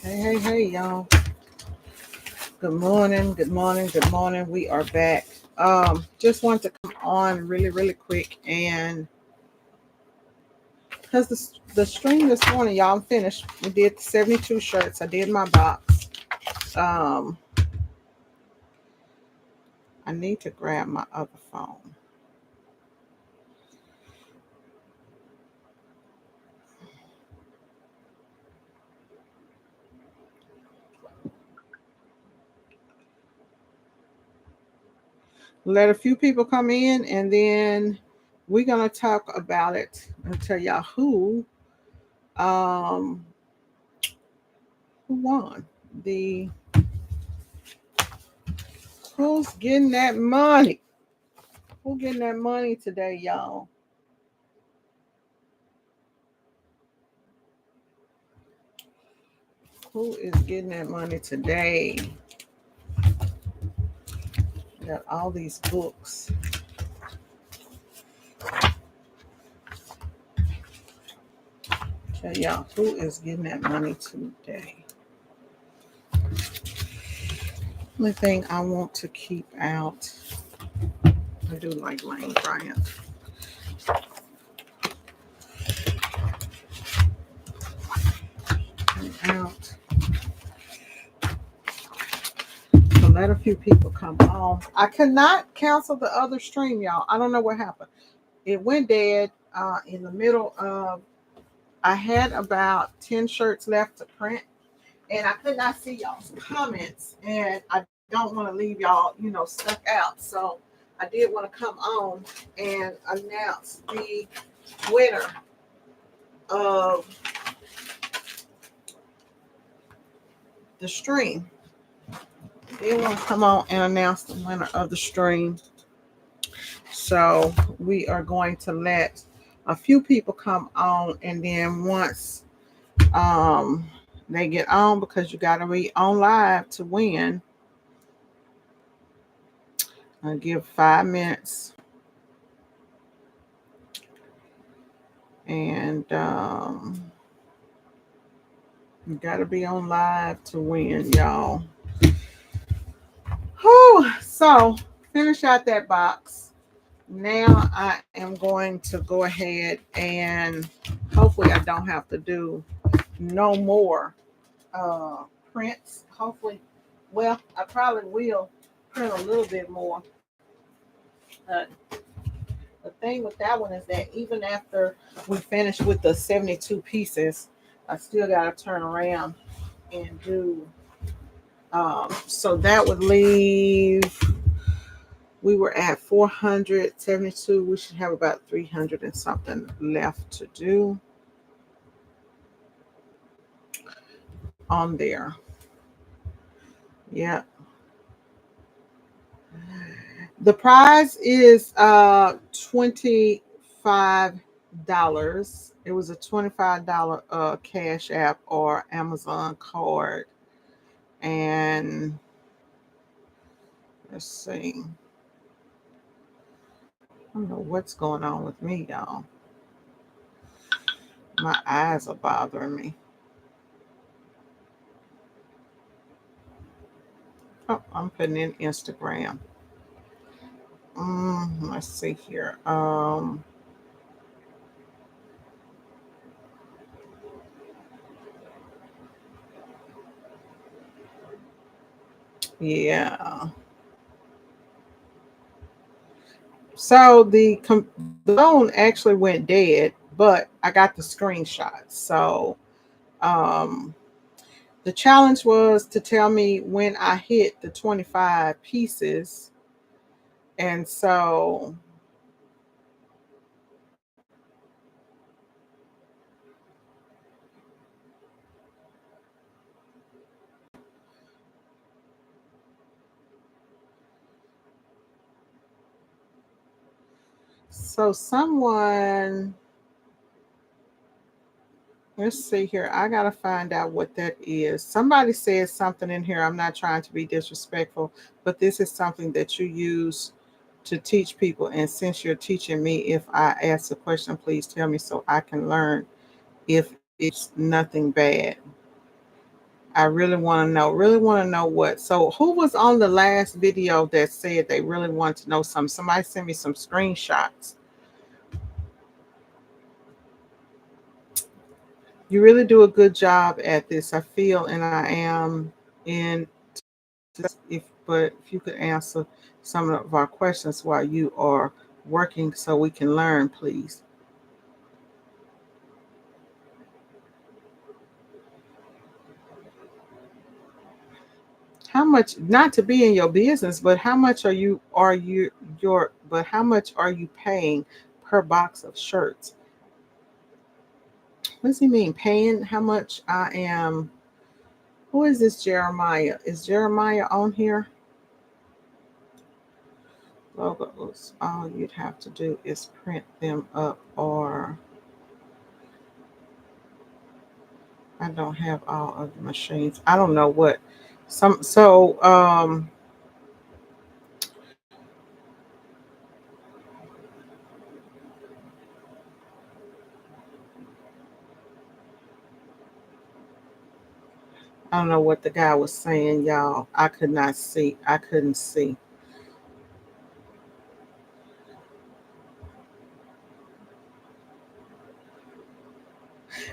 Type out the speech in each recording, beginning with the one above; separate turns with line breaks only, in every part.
Hey, y'all. Good morning, good morning, good morning. We are back. Just want to come on really quick and because the stream this morning, y'all, I'm finished. We did the 72 shirts. I did my box. Um, I need to grab my other phone. Let a few people come in and then we're gonna talk about it and tell y'all um who won. The Who's getting that money? Who getting that money today, y'all? Who is getting that money today? Got all these books. Tell y'all who is getting that money today. Only thing I want to keep out. I do like Lane Bryant. Out. So let a few people come on. I cannot cancel the other stream, y'all. I don't know what happened. It went dead in the middle of. I had about 10 shirts left to print, and I could not see y'all's comments, and I don't want to leave y'all, stuck out. So I did want to come on and announce the winner of the stream. I did want to come on and announce the winner of the stream. So we are going to let a few people come on, and then once they get on, because you got to be on live to win. I'll give 5 minutes. And you gotta be on live to win, y'all. Whew. So finish out that box. Now I am going to go ahead and hopefully I don't have to do no more prints. Hopefully, well, I probably will print a little bit more. Uh, the thing with that one is that even after we finish with the 72 pieces, I still got to turn around and do. So that would leave, we were at 472. We should have about 300 and something left to do on there. Yeah. The prize is $25. It was a $25 Cash App or Amazon card. And let's see. I don't know what's going on with me, y'all. My eyes are bothering me. Oh, I'm putting in Instagram. Let's see here. Yeah. So the phone actually went dead, but I got the screenshot. So um, the challenge was to tell me when I hit the 25 pieces, and so someone. Let's see here. I gotta find out what that is. Somebody said something in here. I'm not trying to be disrespectful, but this is something that you use to teach people. And since you're teaching me, if I ask a question, please tell me so I can learn if it's nothing bad. I really want to know what. So who was on the last video that said they really want to know something? Somebody sent me some screenshots. You really do a good job at this. I feel, and I am in. If you could answer some of our questions while you are working, so we can learn, please. How much, not to be in your business, but how much how much are you paying per box of shirts? What does he mean paying? How much I am? Who is this Jeremiah? Is Jeremiah on here? Logos. All you'd have to do is print them up, or I don't have all of the machines. I don't know what some so I don't know what the guy was saying, y'all. I could not see. I couldn't see.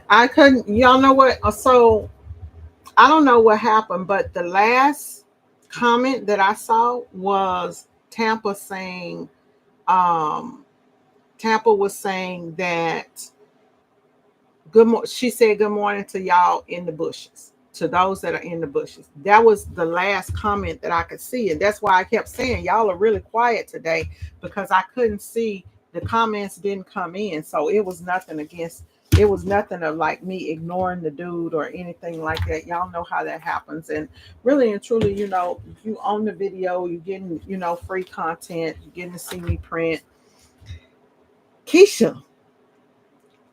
I couldn't. Y'all know what? So I don't know what happened, but the last comment that I saw was um, Tampa was saying that she said good morning to y'all in the bushes, to those that are in the bushes. That was the last comment that I could see, and that's why I kept saying y'all are really quiet today, because I couldn't see, the comments didn't come in. So it was nothing against, it was nothing of like me ignoring the dude or anything like that. Y'all know how that happens. And really and truly, you own the video, you're getting, free content, you're getting to see me print. Keisha,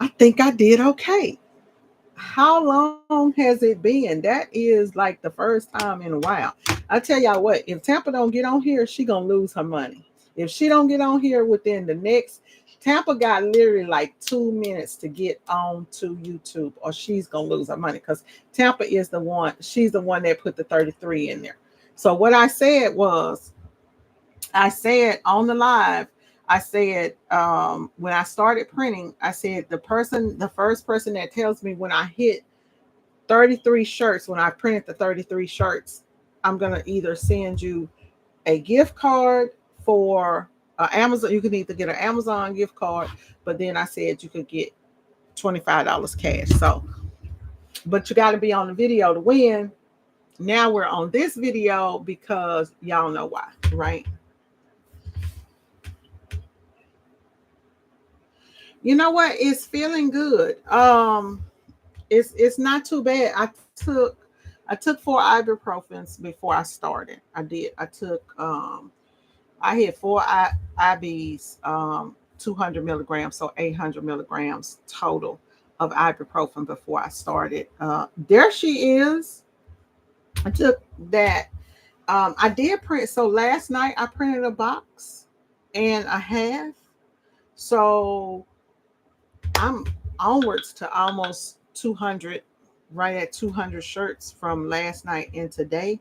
I think I did okay. How long has it been? That is like the first time in a while. I tell y'all what, if Tampa don't get on here, she gonna lose her money. If she don't get on here within the next, Tampa got literally like 2 minutes to get on to YouTube, or she's gonna lose her money, because Tampa is the one, she's the one that put the 33 in there. So what I said was, I said on the live, I said, when I started printing, I said the first person that tells me when I hit 33 shirts, when I printed the 33 shirts, I'm gonna either send you a gift card for Amazon. You can either get an Amazon gift card, but then I said you could get $25 cash. So, but you got to be on the video to win. Now we're on this video because y'all know why, right? You know what? It's feeling good. It's not too bad. I took 4 ibuprofens before I started. I did. I had 4 IBs, 200 milligrams, so 800 milligrams total of ibuprofen before I started. There she is. I took that. I did print. So last night I printed a box and a half. So I'm onwards to almost 200, right at 200 shirts from last night and today.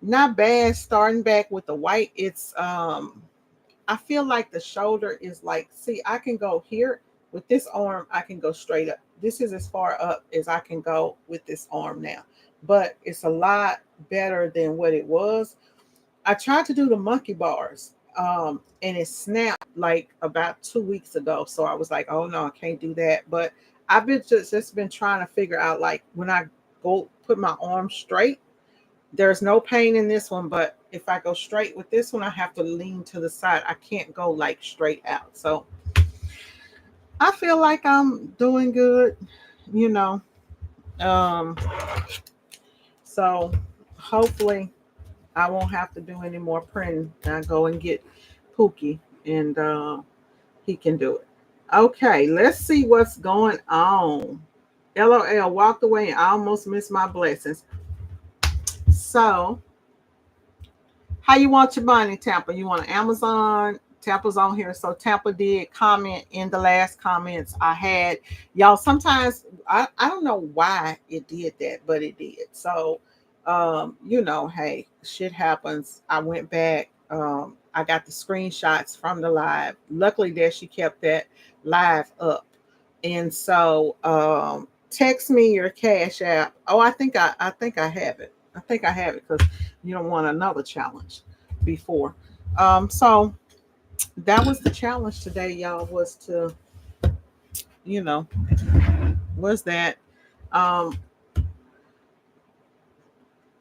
Not bad. Starting back with the white, it's I feel like the shoulder is like, see, I can go here with this arm, I can go straight up. This is as far up as I can go with this arm now, but it's a lot better than what it was. I tried to do the monkey bars, and it snapped like about 2 weeks ago. So I was like, oh no, I can't do that. But I've been just been trying to figure out, like, when I go put my arm straight, there's no pain in this one, but if I go straight with this one, I have to lean to the side. I can't go like straight out. So I feel like I'm doing good, you know. Um, so hopefully I won't have to do any more printing. I go and get Pookie, and he can do it. Okay, let's see what's going on. LOL, walked away and I almost missed my blessings. So how you want your money, Tampa? You want an Amazon Tampa's on here. So Tampa did comment in the last comments I had. Y'all, sometimes I don't know why it did that, but it did. So hey, shit happens. I went back. I got the screenshots from the live. Luckily that she kept that live up. And so text me your cash app. Oh, I think I have it. I think I have it because you don't want another challenge before. So that was the challenge today, y'all, was to, you know, was that um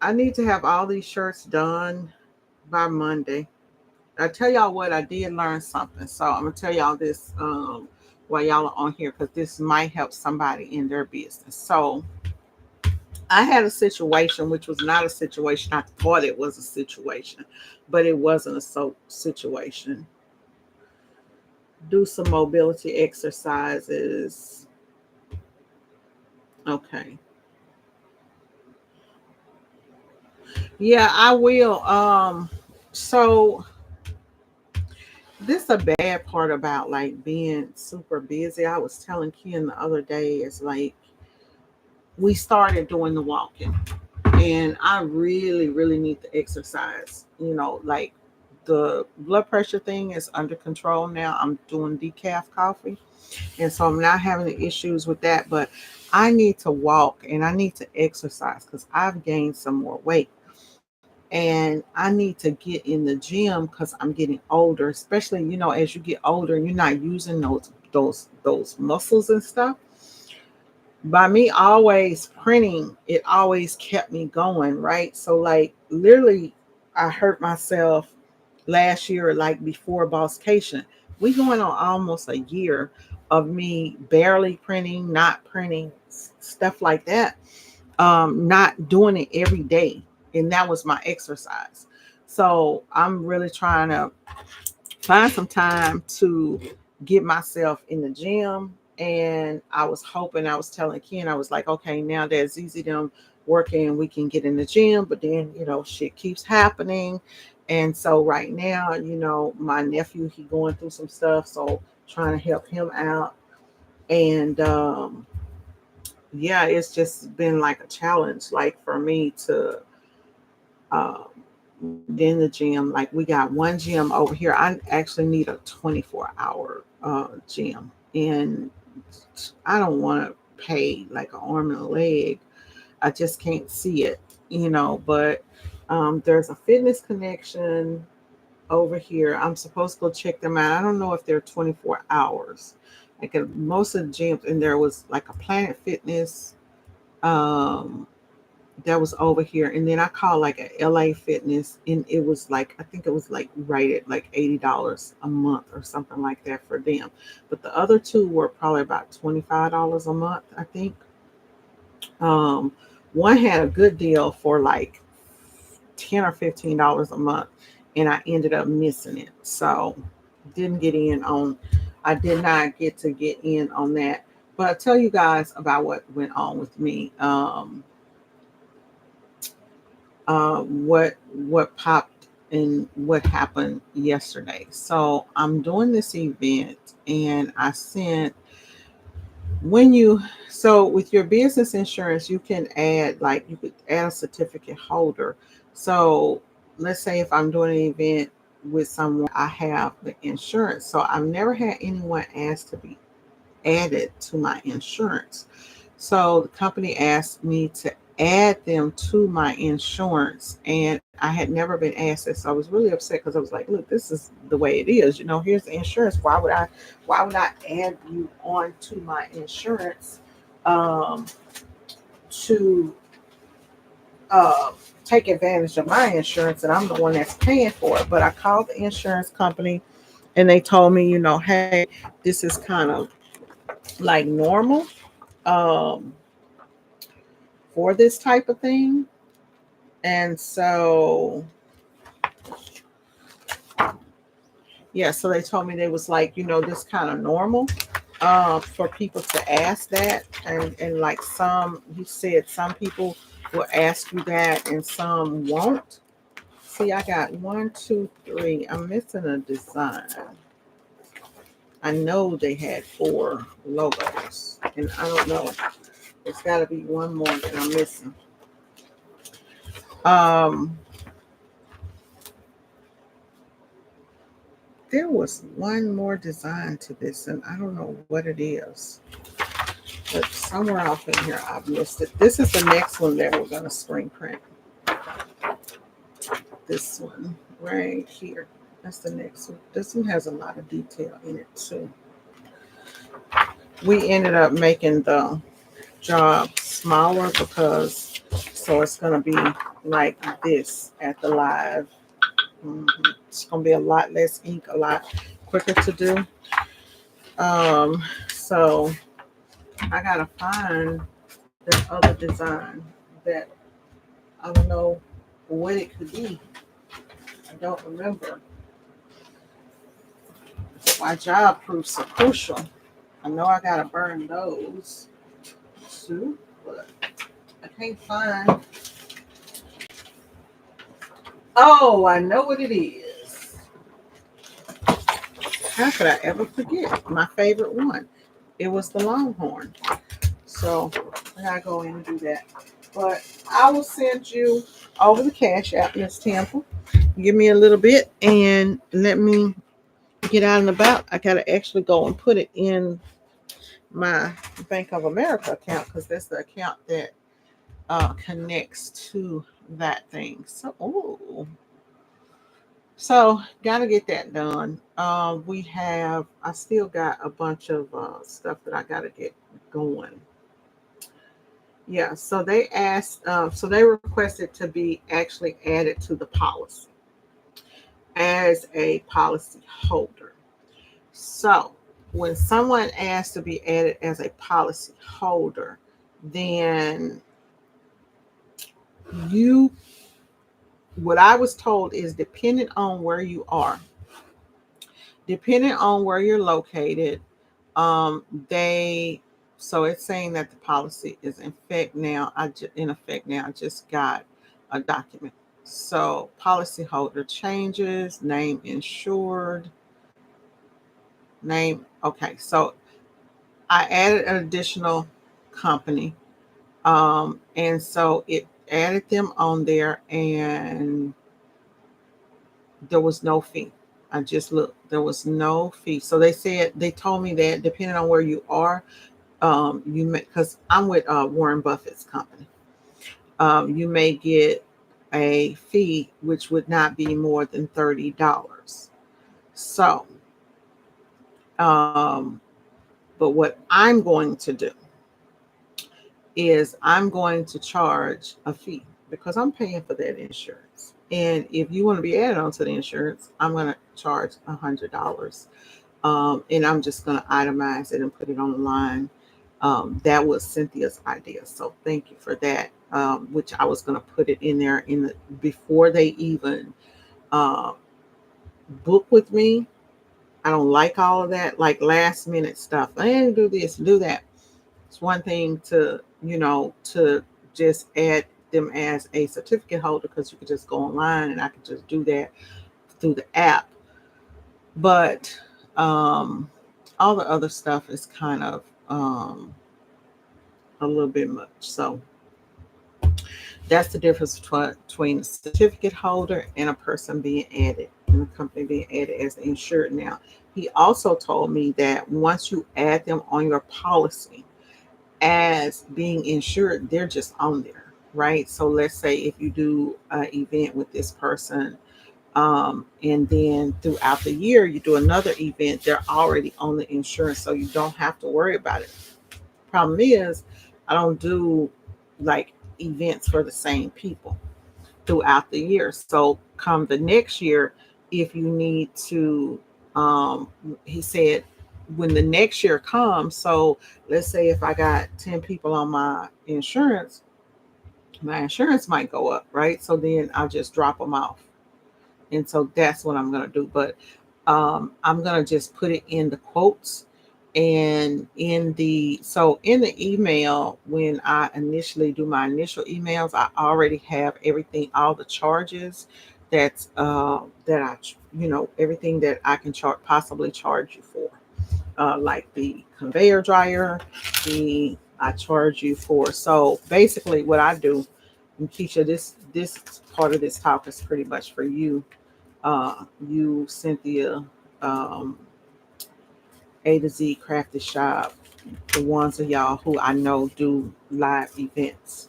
I need to have all these shirts done by Monday. I tell y'all what, I did learn something. So I'm gonna tell y'all this while y'all are on here because this might help somebody in their business. So I had a situation which was not a situation. I thought it was a situation, but it wasn't a situation. Do some mobility exercises. Okay. Yeah, I will. So this is a bad part about like being super busy. I was telling Ken the other day, it's like we started doing the walking and I really, really need to exercise. Like the blood pressure thing is under control now. I'm doing decaf coffee. And so I'm not having the issues with that, but I need to walk and I need to exercise because I've gained some more weight. And I need to get in the gym because I'm getting older, especially, as you get older and you're not using those muscles and stuff. By me always printing, it always kept me going, right? So like literally I hurt myself last year, like before Bosscation. We going on almost a year of me barely printing, not printing, stuff like that. Not doing it every day. And that was my exercise. So I'm really trying to find some time to get myself in the gym. And I was hoping, I was telling Ken, I was like, okay, now that ZZ them working, we can get in the gym. But then, shit keeps happening. And so right now, my nephew, he going through some stuff. So trying to help him out. And yeah, it's just been like a challenge, like for me to um, in the gym. Like we got one gym over here. I actually need a 24-hour gym, and I don't want to pay like an arm and a leg. I just can't see it, But there's a fitness connection over here. I'm supposed to go check them out. I don't know if they're 24 hours. Like most of the gyms, and there was like a Planet Fitness. Um, that was over here. And then I called like a LA Fitness and it was like, I think it was like rated like $80 a month or something like that for them. But the other two were probably about $25 a month, I think. Um, One had a good deal for like $10 or $15 a month, and I ended up missing it. So didn't get in on I did not get in on that. But I'll tell you guys about what went on with me. What popped and what happened yesterday. So I'm doing this event, and I sent when you so with your business insurance, you can add like you could add a certificate holder. So let's say if I'm doing an event with someone, I have the insurance. So I've never had anyone ask to be added to my insurance. So the company asked me to add them to my insurance, and I had never been asked this. So I was really upset because I was like, "Look, this is the way it is. Here's the insurance. Why would I add you on to my insurance um, to uh, take advantage of my insurance, and I'm the one that's paying for it?" But I called the insurance company, and they told me, hey, this is kind of like normal. Um, for this type of thing. And so, yeah, so they told me they was like, this kind of normal for people to ask that. And like he said, some people will ask you that and some won't. See, I got 1, 2, 3. I'm missing a design. I know they had 4 logos, and I don't know. It's got to be one more that I'm missing. There was one more design to this, and I don't know what it is. But somewhere off in here, I've missed it. This is the next one that we're going to screen print. This one right here. That's the next one. This one has a lot of detail in it too. We ended up making the job smaller because so it's going to be like this at the live. It's going to be a lot less ink, a lot quicker to do. So I got to find the other design that I don't know what it could be. I don't remember. My job proofs are crucial. I know I gotta burn those too, but I can't find. Oh, I know what it is. How could I ever forget my favorite one? It was the Longhorn. So I gotta go in and do that. But I will send you over the Cash App, Miss Temple. Give me a little bit and let me get out and about. I gotta actually go and put it in my Bank of America account because that's the account that connects to that thing. So gotta get that done. I still got a bunch of stuff that I gotta get going. Yeah, so they requested to be actually added to the policy as a policy holder. So when someone asks to be added as a policy holder, then you what I was told is depending on where you are, depending on where you're located, they so it's saying that the policy is in effect now. I just got a document. So policyholder changes, name insured, name. Okay, so I added an additional company. And so it added them on there and there was no fee. I just looked, there was no fee. So they told me that depending on where you are, you may, because I'm with Warren Buffett's company, you may get a fee which would not be more than $30. So, um, but what I'm going to do is I'm going to charge a fee because I'm paying for that insurance. And if you want to be added onto the insurance, I'm going to charge $100. And I'm just going to itemize it and put it on the line. That was Cynthia's idea. So thank you for that. Which I was going to put it in there before they even uh, book with me. I don't like all of that, like last minute stuff. I didn't do this, do that. It's one thing to just add them as a certificate holder because you could just go online and I could just do that through the app. But all the other stuff is kind of a little bit much. So that's the difference between a certificate holder and a person being added and a company being added as insured. Now, he also told me that once you add them on your policy as being insured, they're just on there, right? So let's say if you do an event with this person, and then throughout the year you do another event, they're already on the insurance, so you don't have to worry about it. Problem is, I don't do like events for the same people throughout the year. So come the next year, if you need to, he said, when the next year comes, so let's say if I got 10 people on my insurance might go up, right? So then I'll just drop them off. And so that's what I'm going to do. But I'm going to just put it in the quotes and in the email, when I initially do my initial emails, I already have everything, all the charges that's that I, everything that I can possibly charge you for, like the conveyor dryer, the I charge you for. So basically, what I do, and Keisha, this part of this talk is pretty much for you, you Cynthia, um, A to Z Crafty Shop, the ones of y'all who I know do live events.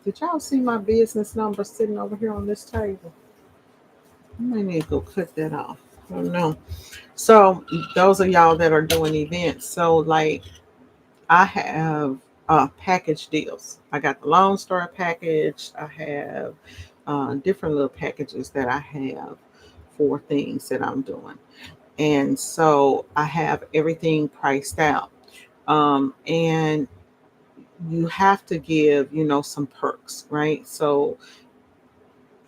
Did y'all see my business number sitting over here on this table? I might need to go cut that off. I don't know. So those of y'all that are doing events, so like I have package deals. I got the Lone Star package. I have different little packages that I have for things that I'm doing. And so I have everything priced out. And you have to give, some perks, right? So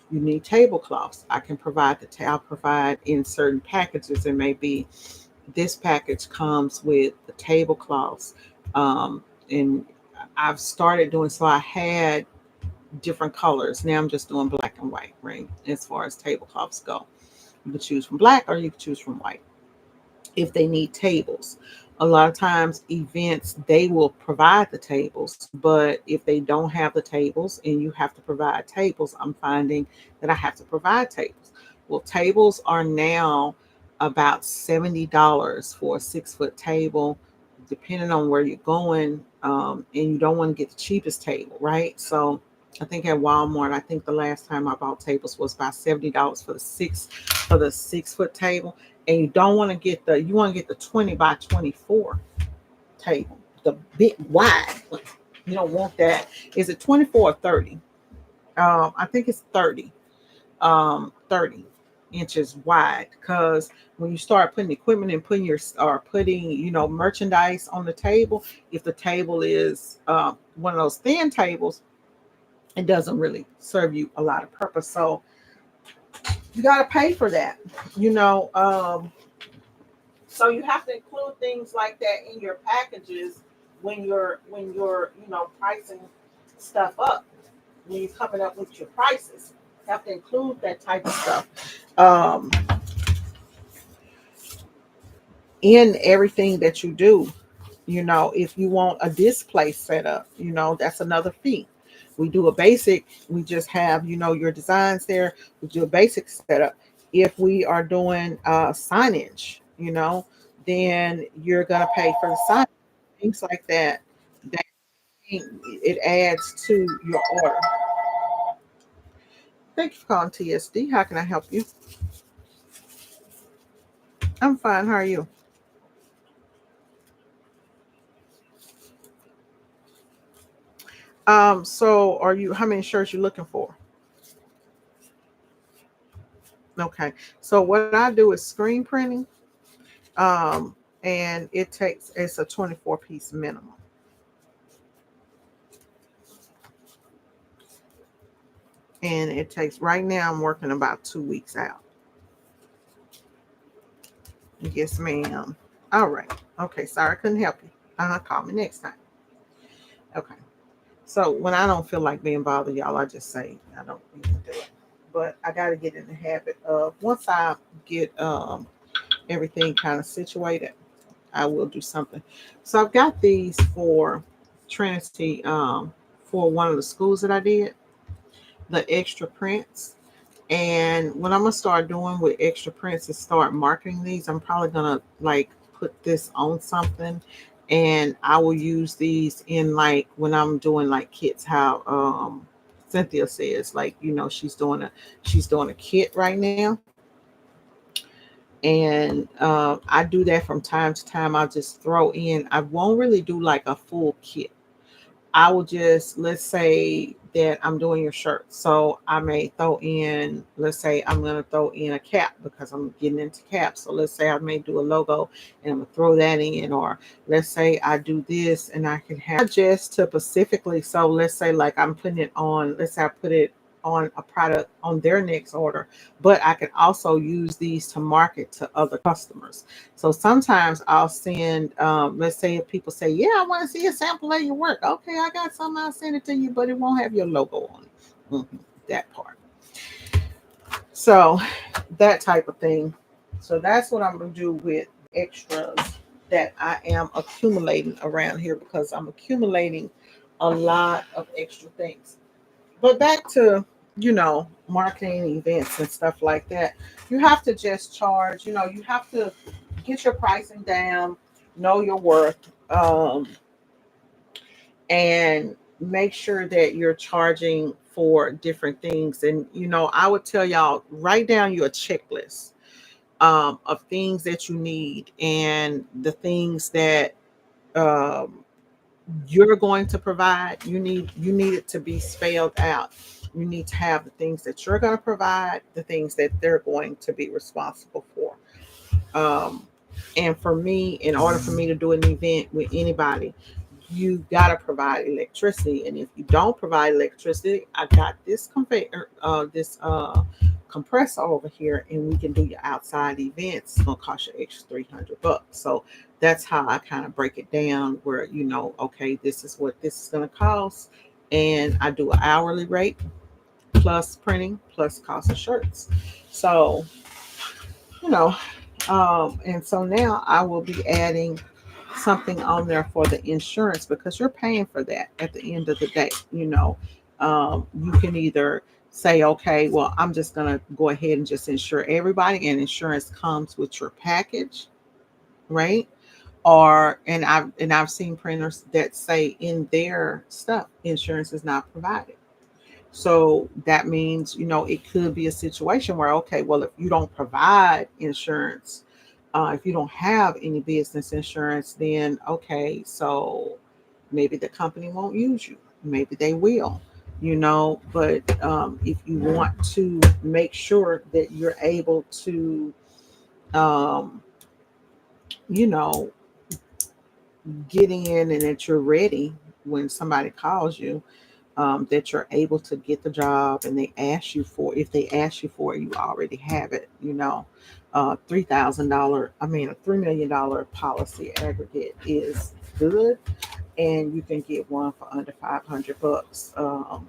you need tablecloths. I can provide I'll provide in certain packages. It may be this package comes with the tablecloths. And I've started doing, so I had different colors. Now I'm just doing black and white, right? As far as tablecloths go. You can choose from black or you can choose from white. If they need tables, a lot of times events, they will provide the tables, but if they don't have the tables and you have to provide tables, I'm finding that I have to provide tables. Well, tables are now about $70 for a 6 foot table, depending on where you're going. And you don't want to get the cheapest table, right? So I think at Walmart, I think the last time I bought tables was about $70 for the 6 foot table. And you don't want to get you want to get the 20 by 24 table, the big wide one. You don't want that. Is it 24 or 30? I think it's 30. 30 inches wide, because when you start putting equipment and putting merchandise on the table, if the table is one of those thin tables, it doesn't really serve you a lot of purpose. So you got to pay for that. you know um So you have to include things like that in your packages when you're pricing stuff up. When you're coming up with your prices, you have to include that type of stuff in everything that you do. If you want a display set up, that's another fee. We do a basic, we just have, your designs there. We do a basic setup. If we are doing signage, then you're going to pay for the sign, things like that. That it adds to your order. Thank you for calling TSD. How can I help you? I'm fine. How are you? So are you, how many shirts you looking for? Okay. So what I do is screen printing. Um, and it's a 24-piece minimum. And it takes, right now I'm working about 2 weeks out. Yes, ma'am. All right. Okay. Sorry, I couldn't help you. Call me next time. Okay. So when I don't feel like being bothered, y'all, I just say I don't need to do it. But I got to get in the habit of, once I get everything kind of situated, I will do something. So I've got these for Trinity, for one of the schools that I did, the extra prints. And what I'm gonna start doing with extra prints is start marketing these. I'm probably gonna like put this on something, and I will use these in, like, when I'm doing like kits. How Cynthia says, like, she's doing a kit right now, and I do that from time to time. I'll just throw in. I won't really do like a full kit. I will just, let's say that I'm doing your shirt. So I may throw in, let's say I'm going to throw in a cap because I'm getting into caps. So let's say I may do a logo and I'm going to throw that in. Or let's say I do this and I can have just to specifically. So let's say like I'm putting it on, let's say I put it on a product on their next order, but I can also use these to market to other customers. So sometimes I'll send, let's say if people say, yeah, I want to see a sample of your work. Okay, I got some, I'll send it to you, but it won't have your logo on it. That part. So that type of thing. So that's what I'm going to do with extras that I am accumulating around here, because I'm accumulating a lot of extra things. But back to, marketing events and stuff like that. You have to just charge, you have to get your pricing down, know your worth, and make sure that you're charging for different things. And, I would tell y'all, write down your checklist of things that you need, and the things that um, you're going to provide. You need it to be spelled out. You need to have the things that you're going to provide, the things that they're going to be responsible for. um, and for me, in order for me to do an event with anybody, you got to provide electricity. And if you don't provide electricity, I got this conveyor, this compressor over here, and we can do your outside events. It's gonna cost you extra $300. So that's how I kind of break it down, where okay, this is what this is gonna cost, and I do an hourly rate plus printing plus cost of shirts. So you know, and so now I will be adding something on there for the insurance, because you're paying for that at the end of the day. You can either say, okay, well, I'm just going to go ahead and just insure everybody, and insurance comes with your package, right? Or and I've seen printers that say in their stuff insurance is not provided. So that means, it could be a situation where, okay, well, if you don't provide insurance, if you don't have any business insurance, then okay, so maybe the company won't use you. Maybe they will, but if you want to make sure that you're able to, um, you know, get in and that you're ready when somebody calls you, that you're able to get the job, and if they ask you for it, you already have it. $3,000, I mean, a $3 million policy aggregate is good, and you can get one for under $500.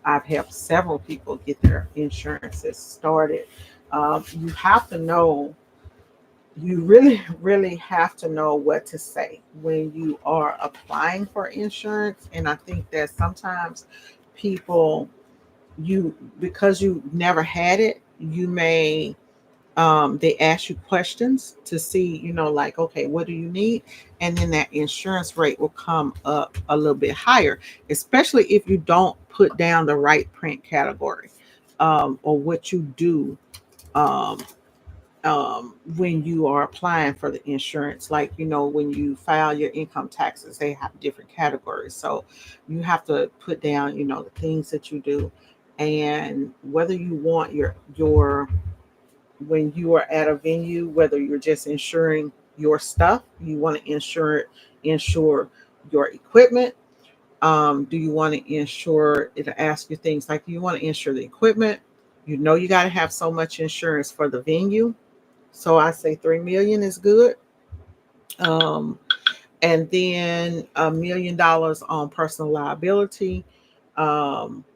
I've helped several people get their insurances started. You have to know, you really, really have to know what to say when you are applying for insurance. And I think that sometimes people, because you never had it, you may, they ask you questions to see, like, okay, what do you need? And then that insurance rate will come up a little bit higher, especially if you don't put down the right print category, or what you do. Um, when you are applying for the insurance, like, when you file your income taxes, they have different categories. So you have to put down, the things that you do, and whether you want your when you are at a venue, whether you're just insuring your stuff, you want to insure your equipment. Do you want to insure? It'll ask you things like, do you want to insure the equipment? You got to have so much insurance for the venue. So I say 3 million is good. Um, and then $1 million on personal liability. Um,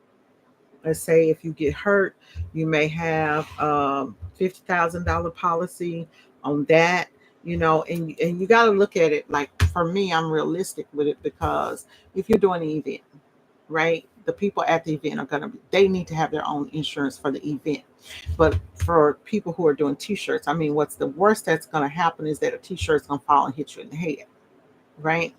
let's say if you get hurt, you may have $50,000 policy on that. And you got to look at it like, for me, I'm realistic with it, because if you're doing an event, right? The people at the event they need to have their own insurance for the event. But for people who are doing t-shirts, I mean, what's the worst that's going to happen is that a t-shirt's going to fall and hit you in the head, right?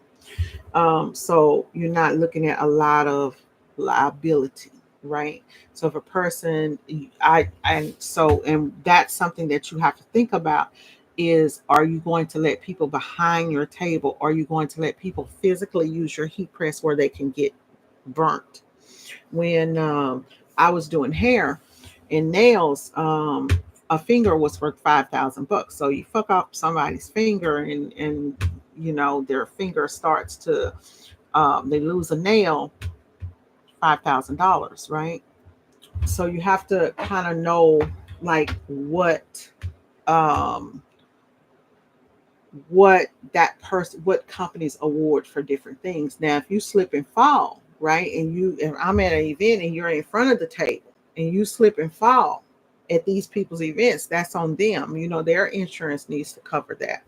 So you're not looking at a lot of liability, right? So if a person, and that's something that you have to think about, is, are you going to let people behind your table? Are you going to let people physically use your heat press where they can get burnt? When I was doing hair and nails, a finger was worth $5,000. So you fuck up somebody's finger, and their finger starts to, they lose a nail, $5,000, right? So you have to kind of know, like, um what companies award for different things. Now, if you slip and fall, right, and I'm at an event and you're in front of the table and you slip and fall, at these people's events, that's on them. Their insurance needs to cover that.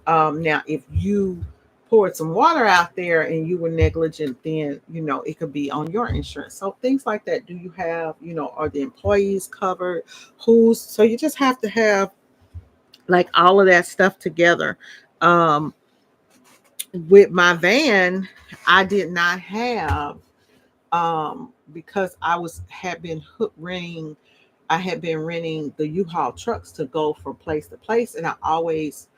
Now, if you poured some water out there and you were negligent, then it could be on your insurance. So things like that. Do you have, are the employees covered? So you just have to have like all of that stuff together. Um, with my van, I did not have because I had been renting the U-Haul trucks to go from place to place, and I always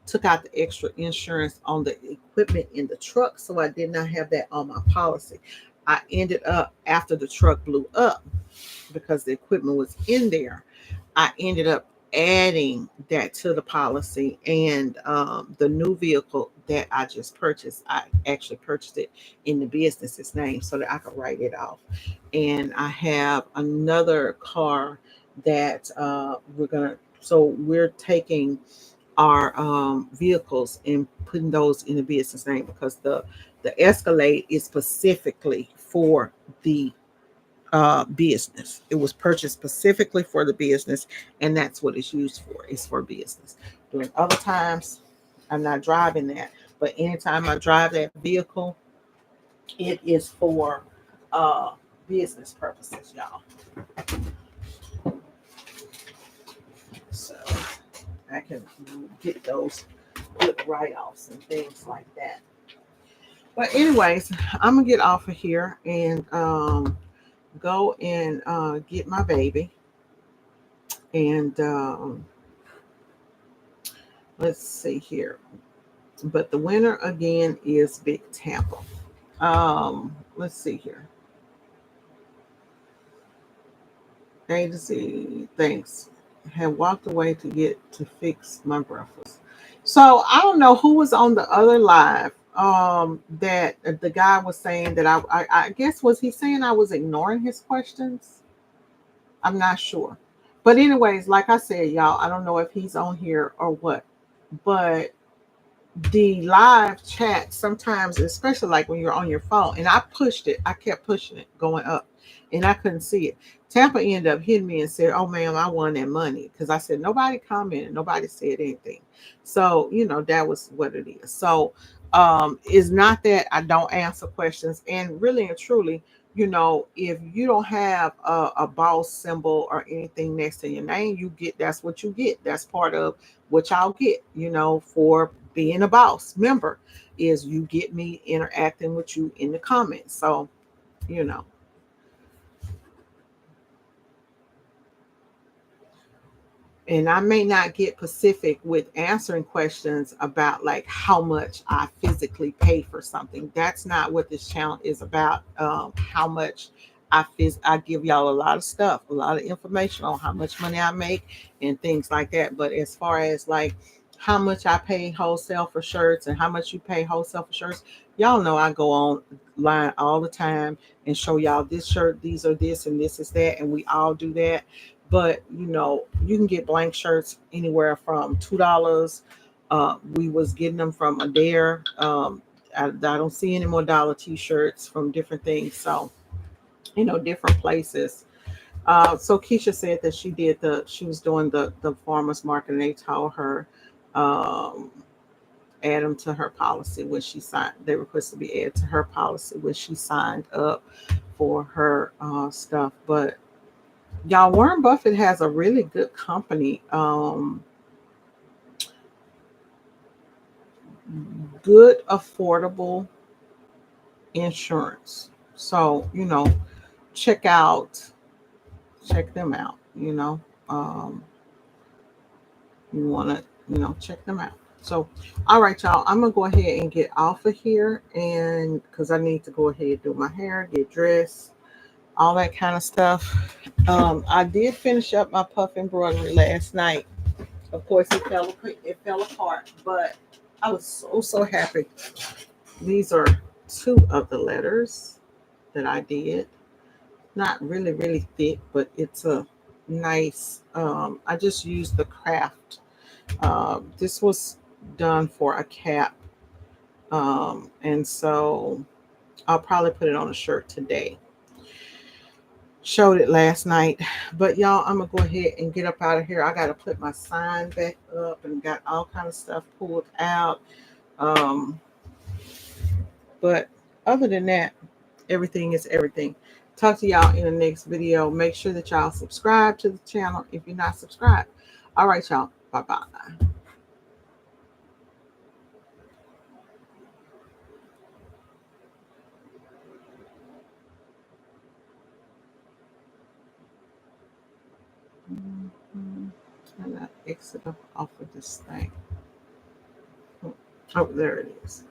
took out the extra insurance on the equipment in the truck, so I did not have that on my policy. I ended up, after the truck blew up, because the equipment was in there, I ended up adding that to the policy. And the new vehicle that I just purchased, I actually purchased it in the business's name so that I could write it off. And I have another car that we're taking our vehicles and putting those in the business name, because the Escalade is specifically for the business. It was purchased specifically for the business, and that's what it's used for. It's for business. During other times, I'm not driving that, but anytime I drive that vehicle, it is for uh, business purposes, y'all. So I can get those good write-offs and things like that. But anyways, I'm gonna get off of here and go and get my baby. And let's see here. But the winner again is Big Tampa. Let's see here. A to Z, thanks. Had walked away to get to fix my breakfast. So I don't know who was on the other live. That the guy was saying that I guess, was he saying I was ignoring his questions? I'm not sure. But anyways, like I said, y'all, I don't know if he's on here or what. But the live chat sometimes, especially like when you're on your phone, and I kept pushing it going up, and I couldn't see it. Tampa ended up hitting me and said, "Oh ma'am, I won that money," because I said nobody commented, nobody said anything. So that was what it is. So it's not that I don't answer questions, and really and truly, if you don't have a boss symbol or anything next to your name, that's what you get. That's part of what y'all get, for being a boss member, is you get me interacting with you in the comments. So, you know, and I may not get specific with answering questions about like how much I physically pay for something. That's not what this channel is about. How much I give y'all a lot of stuff, a lot of information on how much money I make and things like that. But as far as like how much I pay wholesale for shirts and how much you pay wholesale for shirts, y'all know I go online all the time and show y'all this shirt, these are this, and this is that, and we all do that. But you can get blank shirts anywhere from $2. We was getting them from Adair. I don't see any more dollar t-shirts from different things. So different places. So Keisha said that she was doing the farmers market, and they told her um, add them to her policy when she signed. They requested to be added to her policy when she signed up for her stuff. But y'all, Warren Buffett has a really good company. Good, affordable insurance. So, check out, check them out. Um, you want to, check them out. So, all right, y'all, I'm going to go ahead and get off of here, and because I need to go ahead and do my hair, get dressed, all that kind of stuff. I did finish up my puff embroidery last night. Of course, it fell apart, but I was so happy. These are two of the letters that I did. Not really, really thick, but it's a nice. I just used the craft. This was done for a cap, and so I'll probably put it on a shirt today. showed it last night. But y'all, I'm gonna go ahead and get up out of here. I gotta put my sign back up and got all kind of stuff pulled out. Um, but other than that, everything is everything. Talk to y'all in the next video. Make sure that y'all subscribe to the channel if you're not subscribed. All right, y'all. Bye bye. Trying to exit off of this thing. Oh, there it is.